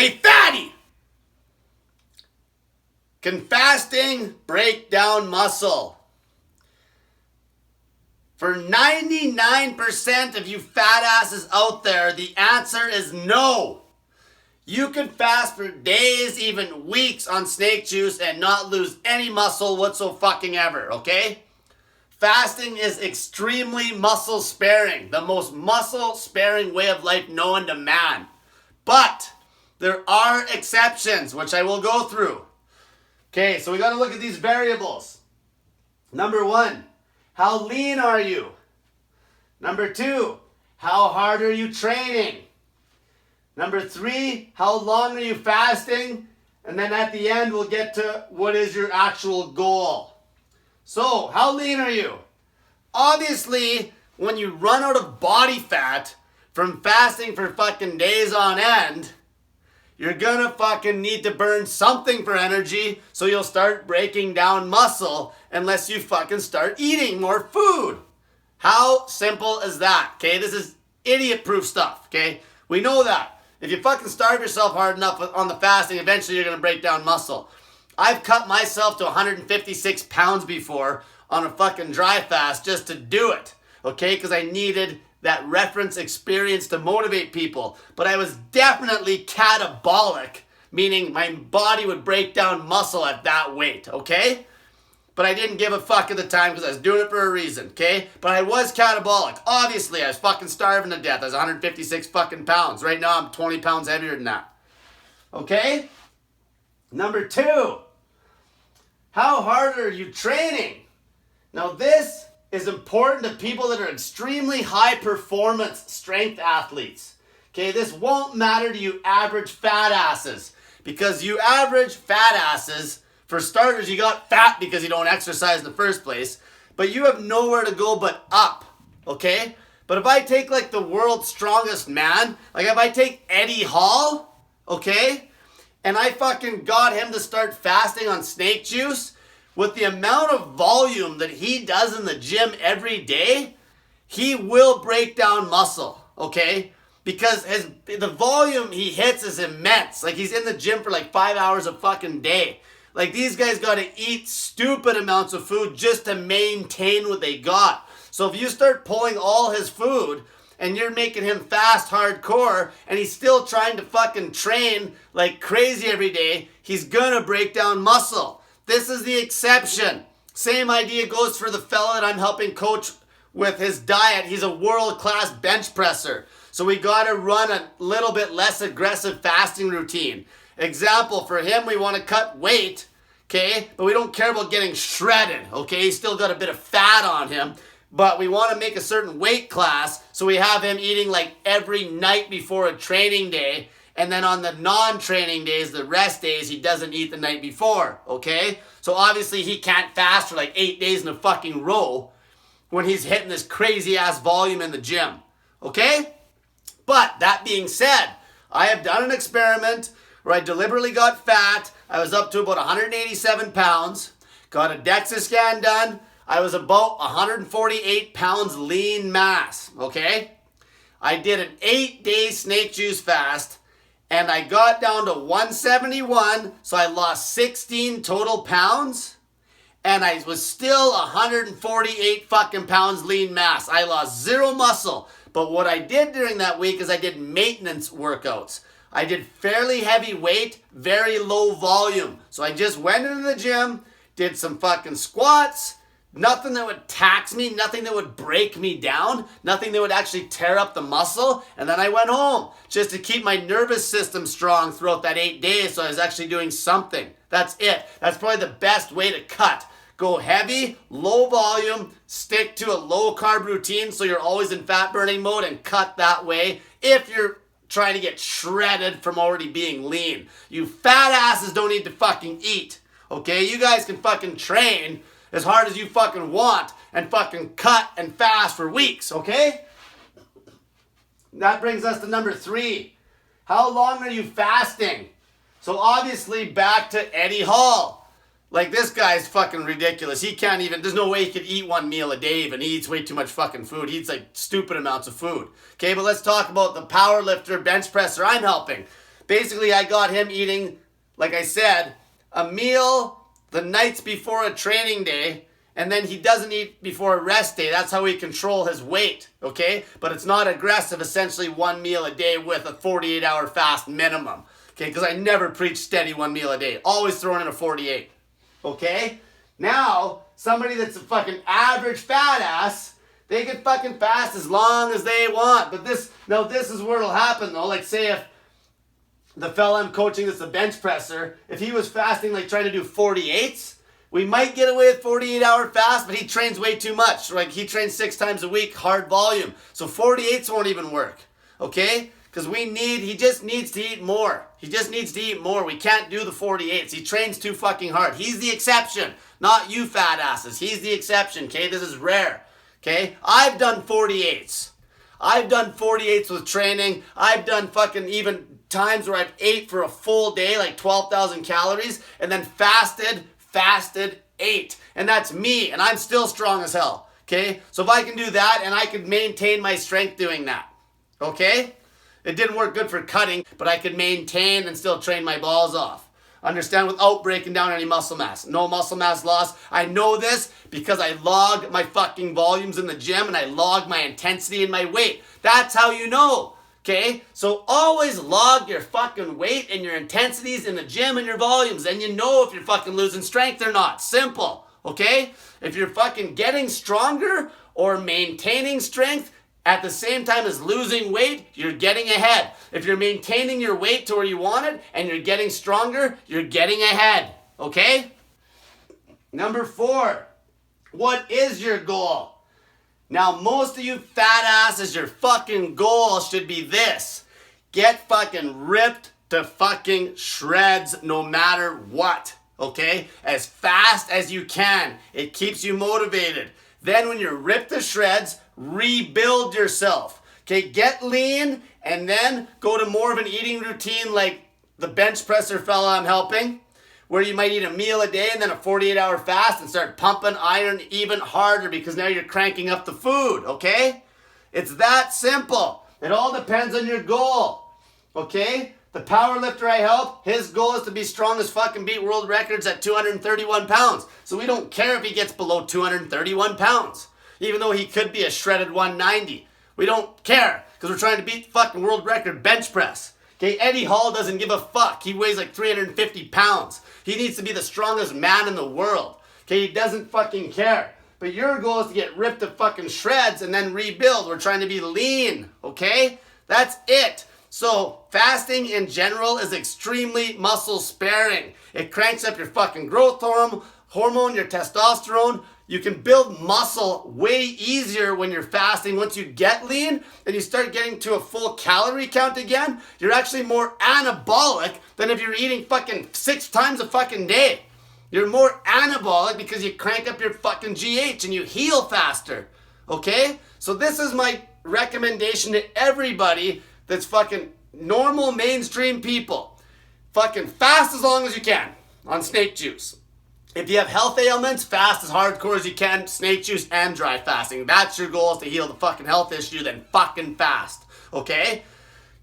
Hey, fatty! Can fasting break down muscle? For 99% of you fat asses out there, the answer is no. You can fast for days, even weeks on snake juice and not lose any muscle whatsoever, okay? Fasting is extremely muscle sparing, the most muscle sparing way of life known to man. But there are exceptions, which I will go through. Okay, so we got to look at these variables. Number 1, how lean are you? Number 2, how hard are you training? Number 3, how long are you fasting? And then at the end, we'll get to what is your actual goal. So, how lean are you? Obviously, when you run out of body fat from fasting for fucking days on end, you're gonna fucking need to burn something for energy, so you'll start breaking down muscle unless you fucking start eating more food. How simple is that? Okay, this is idiot-proof stuff, okay? We know that. If you fucking starve yourself hard enough on the fasting, eventually you're gonna break down muscle. I've cut myself to 156 pounds before on a fucking dry fast just to do it, okay? Because I needed that reference experience to motivate people. But I was definitely catabolic, meaning my body would break down muscle at that weight, okay? But I didn't give a fuck at the time because I was doing it for a reason, okay? But I was catabolic. Obviously, I was fucking starving to death. I was 156 fucking pounds. Right now, I'm 20 pounds heavier than that. Okay? Number 2, how hard are you training? Now, this is important to people that are extremely high performance strength athletes. Okay, this won't matter to you average fat asses, because you average fat asses, for starters, you got fat because you don't exercise in the first place, but you have nowhere to go but up, okay? But if I take like the world's strongest man, like if I take Eddie Hall, okay, and I fucking got him to start fasting on snake juice, with the amount of volume that he does in the gym every day, he will break down muscle, okay? Because the volume he hits is immense. Like, he's in the gym for like 5 hours a fucking day. Like, these guys got to eat stupid amounts of food just to maintain what they got. So if you start pulling all his food and you're making him fast hardcore and he's still trying to fucking train like crazy every day, he's gonna break down muscle. This is the exception. Same idea goes for the fella that I'm helping coach with his diet. He's a world-class bench presser. So we got to run a little bit less aggressive fasting routine. Example, for him, we want to cut weight, okay? But we don't care about getting shredded, okay? He's still got a bit of fat on him. But we want to make a certain weight class, so we have him eating like every night before a training day. And then on the non-training days, the rest days, he doesn't eat the night before, okay? So obviously he can't fast for like 8 days in a fucking row when he's hitting this crazy-ass volume in the gym, okay? But that being said, I have done an experiment where I deliberately got fat. I was up to about 187 pounds, got a DEXA scan done. I was about 148 pounds lean mass, okay? I did an 8-day snake juice fast, and I got down to 171, so I lost 16 total pounds, and I was still 148 fucking pounds lean mass. I lost 0 muscle, but what I did during that week is I did maintenance workouts. I did fairly heavy weight, very low volume. So I just went into the gym, did some fucking squats, nothing that would tax me, nothing that would break me down, nothing that would actually tear up the muscle. And then I went home just to keep my nervous system strong throughout that 8 days, so I was actually doing something. That's it. That's probably the best way to cut. Go heavy, low volume, stick to a low carb routine so you're always in fat burning mode, and cut that way if you're trying to get shredded from already being lean. You fat asses don't need to fucking eat, okay? You guys can fucking train as hard as you fucking want and fucking cut and fast for weeks, okay? That brings us to number 3. How long are you fasting? So obviously back to Eddie Hall. Like, this guy's fucking ridiculous. He can't even, there's no way he could eat 1 meal a day even. He eats way too much fucking food. He eats like stupid amounts of food. Okay, but let's talk about the power lifter, bench presser I'm helping. basically I got him eating, like I said, a meal the nights before a training day, and then he doesn't eat before a rest day. That's how we control his weight, okay? But it's not aggressive, essentially one meal a day with a 48-hour fast minimum, okay? Because I never preach steady one meal a day. Always throwing in a 48, okay? Now, somebody that's a fucking average fat ass, they can fucking fast as long as they want. But this is where it'll happen though. Like say if the fella I'm coaching that's a bench presser, if he was fasting like trying to do 48s, we might get away with 48-hour fast, but he trains way too much. Like he trains 6 times a week, hard volume. So 48s won't even work, okay? Because he just needs to eat more. He just needs to eat more. We can't do the 48s. He trains too fucking hard. He's the exception, not you fat asses. He's the exception, okay? This is rare, okay? I've done 48s. I've done 48s with training. I've done fucking even times where I've ate for a full day, like 12,000 calories, and then fasted, ate. And that's me, and I'm still strong as hell, okay? So if I can do that, and I could maintain my strength doing that, okay? It didn't work good for cutting, but I could maintain and still train my balls off. Understand? Without breaking down any muscle mass. No muscle mass loss. I know this because I log my fucking volumes in the gym and I log my intensity and my weight. That's how you know. Okay? So always log your fucking weight and your intensities in the gym and your volumes. And you know if you're fucking losing strength or not. Simple. Okay? If you're fucking getting stronger or maintaining strength at the same time as losing weight, you're getting ahead. If you're maintaining your weight to where you want it and you're getting stronger, you're getting ahead. Okay? Number 4, what is your goal? Now, most of you fat asses, your fucking goal should be this. Get fucking ripped to fucking shreds no matter what. Okay? As fast as you can. It keeps you motivated. Then when you're ripped to shreds, rebuild yourself. Okay, get lean and then go to more of an eating routine like the bench presser fella I'm helping, where you might eat a meal a day and then a 48-hour fast and start pumping iron even harder because now you're cranking up the food, okay? It's that simple. It all depends on your goal, okay? The power lifter I help, his goal is to be strong as fuck and beat world records at 231 pounds. So we don't care if he gets below 231 pounds. Even though he could be a shredded 190. We don't care, because we're trying to beat the fucking world record bench press. Okay, Eddie Hall doesn't give a fuck. He weighs like 350 pounds. He needs to be the strongest man in the world. Okay, he doesn't fucking care. But your goal is to get ripped to fucking shreds and then rebuild. We're trying to be lean, okay? That's it. So, fasting in general is extremely muscle sparing. It cranks up your fucking growth hormone, your testosterone. You can build muscle way easier when you're fasting. Once you get lean and you start getting to a full calorie count again, you're actually more anabolic than if you're eating fucking 6 times a fucking day. You're more anabolic because you crank up your fucking GH and you heal faster. Okay? So this is my recommendation to everybody that's fucking normal mainstream people. Fucking fast as long as you can on snake juice. If you have health ailments, fast as hardcore as you can, snake juice and dry fasting. That's your goal, is to heal the fucking health issue, then fucking fast. Okay?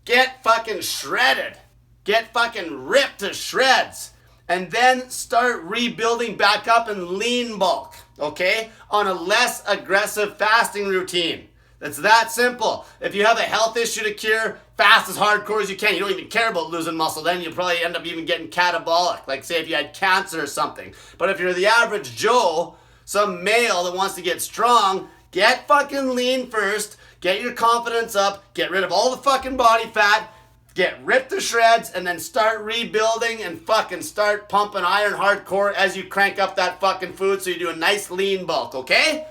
Get fucking shredded. Get fucking ripped to shreds. And then start rebuilding back up in lean bulk. Okay? On a less aggressive fasting routine. That's that simple. If you have a health issue to cure, fast as hardcore as you can. You don't even care about losing muscle. Then you'll probably end up even getting catabolic. Like say if you had cancer or something. But if you're the average Joe, some male that wants to get strong, get fucking lean first. Get your confidence up. Get rid of all the fucking body fat. Get ripped to shreds. And then start rebuilding and fucking start pumping iron hardcore as you crank up that fucking food so you do a nice lean bulk. Okay?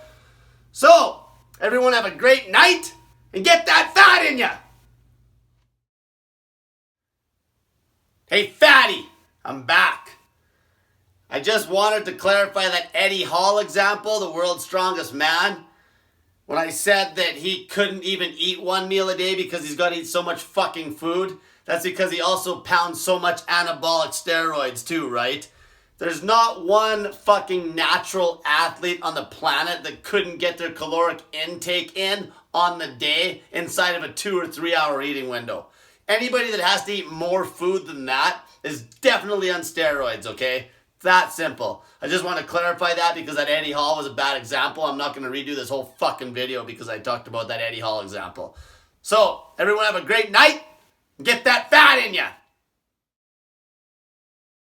So, everyone have a great night and get that fat in ya. Hey fatty, I'm back. I just wanted to clarify that Eddie Hall example, the world's strongest man. When I said that he couldn't even eat 1 meal a day because he's got to eat so much fucking food, that's because he also pounds so much anabolic steroids too, right? There's not one fucking natural athlete on the planet that couldn't get their caloric intake in on the day inside of a 2 or 3 hour eating window. Anybody that has to eat more food than that is definitely on steroids, okay? It's that simple. I just want to clarify that because that Eddie Hall was a bad example. I'm not going to redo this whole fucking video because I talked about that Eddie Hall example. So, everyone have a great night. Get that fat in ya.